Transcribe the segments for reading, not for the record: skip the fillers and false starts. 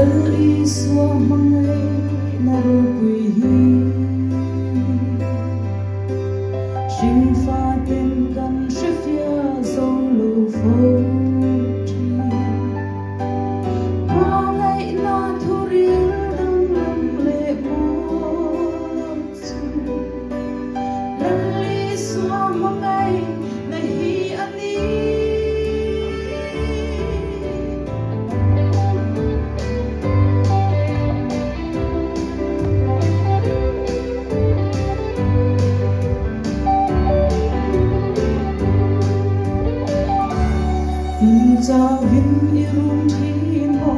lali xua mangai na ro pui hi shin fa ten kan shifia zo lo fo ti mangai na thuril dang lam le mo chu lali xua mangai na hi ani Cha vin irum thi mo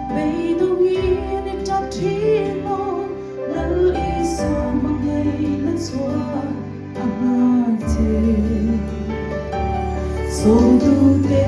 bay du yên chặt thi mo lal i sa mangai na chua anga che so tu te